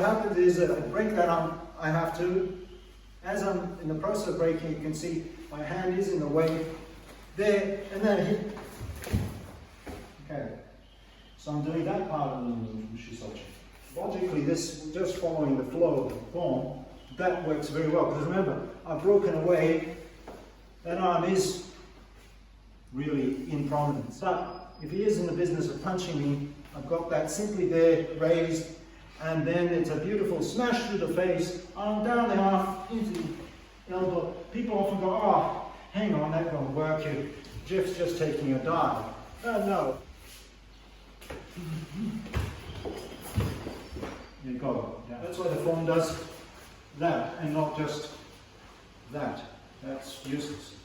what happens is I break that arm, I have to, as I'm in the process of breaking, you can see my hand is in the way there, and then I hit. Okay, so I'm doing that part of the movement from Shisochin. Logically, this, just following the flow of the form, that works very well, because remember, I've broken away, that arm is really in prominence. But if he is in the business of punching me, I've got that simply there, raised, and then it's a beautiful smash through the face, arm down the arm, into the elbow. People often go, oh, hang on, that won't work here. Jeff's just taking a dive. No. There you go. Yeah. That's why the form does that, and not just that. That's useless.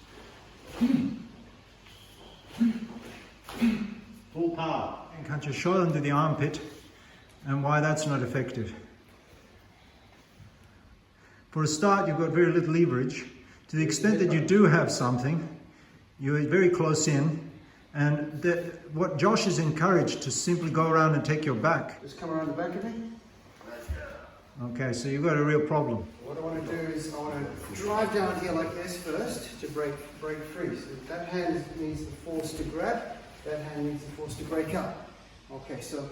Full power. And can't you show under the armpit, and why that's not effective. For a start, you've got very little leverage. To the extent that you do have something, you're very close in, and what Josh is encouraged to simply go around and take your back. Just come around the back of me. Okay, so you've got a real problem. What I want to do is I want to drive down here like this first to break free. So that hand needs the force to grab, that hand needs the force to break up. Okay, so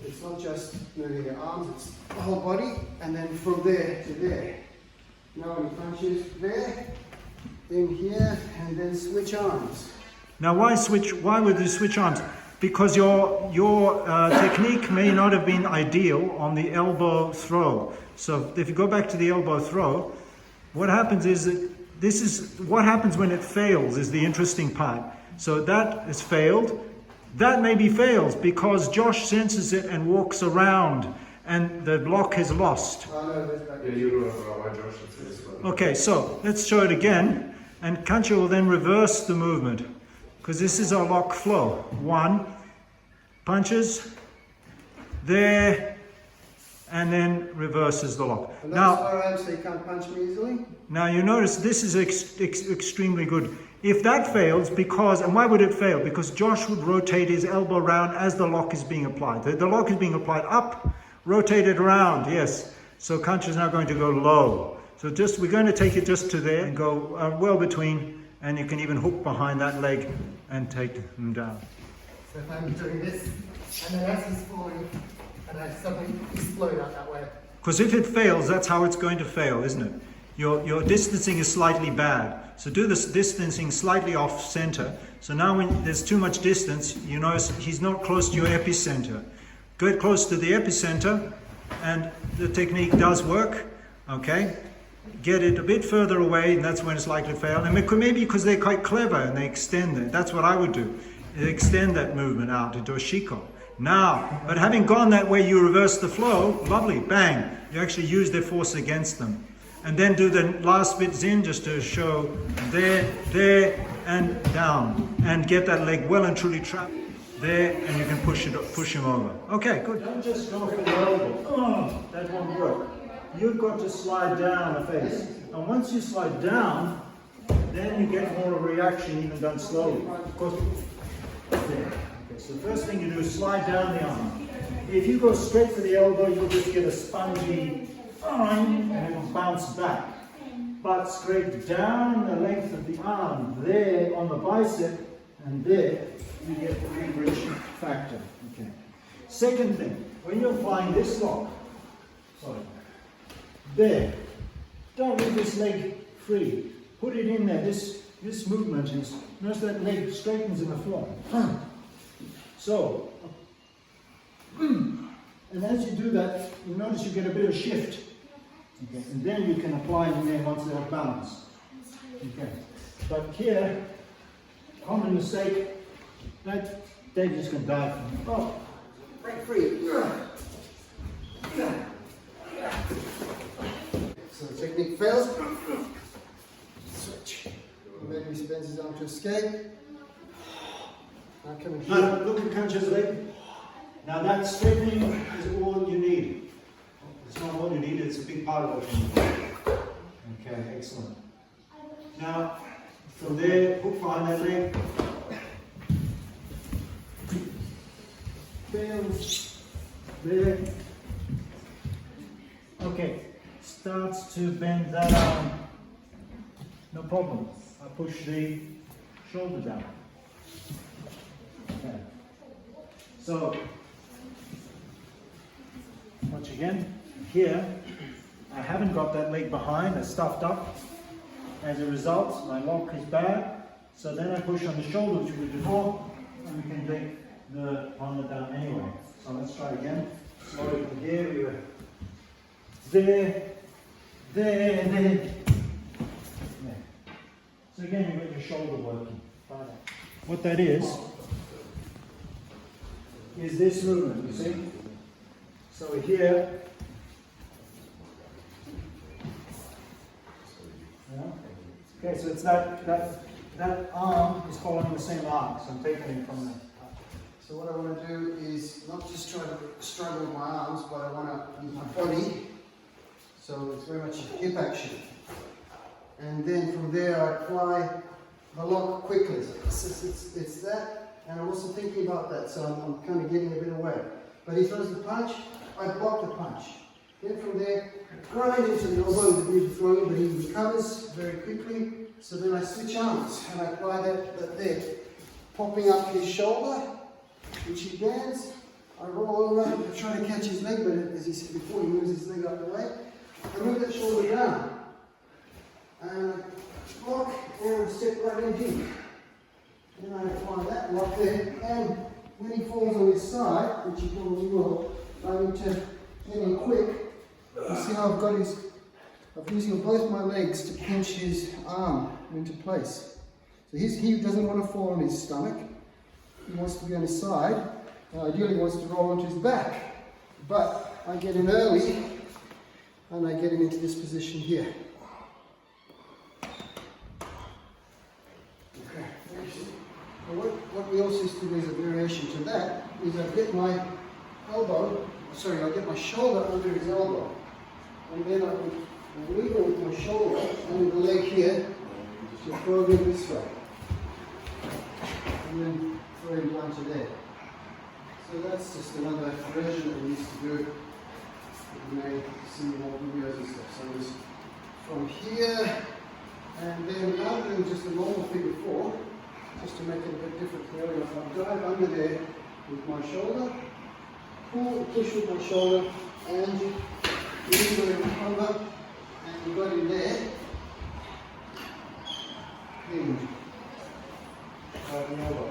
it's not just moving your arms, it's the whole body, and then from there to there. Now when he punches there, in here, and then switch arms. Now why would you switch arms? Because your technique may not have been ideal on the elbow throw. So if you go back to the elbow throw, what happens is that this is what happens when it fails is the interesting part. So that has failed. That maybe fails because Josh senses it and walks around, and the block is lost. Okay, so let's show it again, and Kancha will then reverse the movement, because this is our lock flow. One, punches, there, and then reverses the lock. And that's now, so you can't punch me easily? Now you notice this is extremely good. If that fails, and why would it fail? Because Josh would rotate his elbow around as the lock is being applied. The lock is being applied up, rotated around, yes. So Kancha is now going to go low. So we're going to take it just to there and go well between, and you can even hook behind that leg and take them down. So if I'm doing this, and then as he's falling, and I suddenly explode out that way. Because if it fails, that's how it's going to fail, isn't it? Your distancing is slightly bad. So do this distancing slightly off center. So now when there's too much distance, you notice he's not close to your epicenter. Get close to the epicenter, and the technique does work, okay? Get it a bit further away, and that's when it's likely to fail. And maybe because they're quite clever and they extend it. That's what I would do. Extend that movement out into a shiko. Now, but having gone that way, you reverse the flow. Lovely, bang. You actually use their force against them. And then do the last bits in just to show there, and down. And get that leg well and truly trapped. There, and you can push him over. Okay, good. Don't just go for the elbow. Oh, that won't work. You've got to slide down the face. And once you slide down, then you get more of a reaction even done slowly. Of course, there. Okay, so the first thing you do is slide down the arm. If you go straight for the elbow, you'll just get a spongy and it will bounce back. But straight down the length of the arm, there on the bicep, and there, you get the leverage factor. Okay. Second thing, when you're applying this lock, there, don't leave this leg free. Put it in there. This movement is, notice that leg straightens in the floor. So, and as you do that, you notice you get a bit of shift. Okay, and then you can apply it in there once they're balanced. Okay, but here, common mistake, that Dave just can die from. Oh, break free. So the technique fails. Switch. And then he spins his arm to escape. Now coming here. Now look at Kancha's leg. Now that straightening is all you need. It's not all you need, it's a big part of it. Okay, excellent. Now, from there, hook behind that leg. Fails. There. Okay, starts to bend that arm, no problem. I push the shoulder down. Okay. So, once again, here, I haven't got that leg behind, it's stuffed up. As a result, my lock is bad. So then I push on the shoulder, which we did before, and we can take the armor down anyway. So let's try again. Slowly from here, we were there, and then there. So again, you've got your shoulder working. What that is this movement, you see? So here, okay, so it's that arm is following the same arm, so I'm taking it from there. So what I want to do is not just try to struggle with my arms, but I want to use my body. So it's very much a hip action. And then from there I apply the lock quickly. So it's that, and I'm also thinking about that, so I'm kind of getting a bit away. But he throws the punch, I block the punch. Then from there, grind into the elbow with a bit of throwing, but he recovers very quickly. So then I switch arms and I apply that there, popping up his shoulder, which he bends. I roll around and try to catch his leg, but as he said before, he moves his leg out of the way. I move that shoulder down and I block and step right in deep. Then I apply that lock there, and when he falls on his side, which he probably will, I need to get in quick. You see how I've using both my legs to pinch his arm into place. So he doesn't want to fall on his stomach. He wants to be on his side. Ideally, he wants to roll onto his back. But I get in early, and I get him into this position here. Okay. What we also do as a variation to that is I get my I get my shoulder under his elbow, and then I would wiggle with my shoulder under the leg here to throw him this way, and then throw him down to there. So that's just another version that we used to do. You may see more videos and stuff. So it's from here, and then rather than just a normal figure four, just to make it a bit different here, I'll dive under there with my shoulder, push with my shoulder, and then go over, and you got him there, hinge, right the elbow.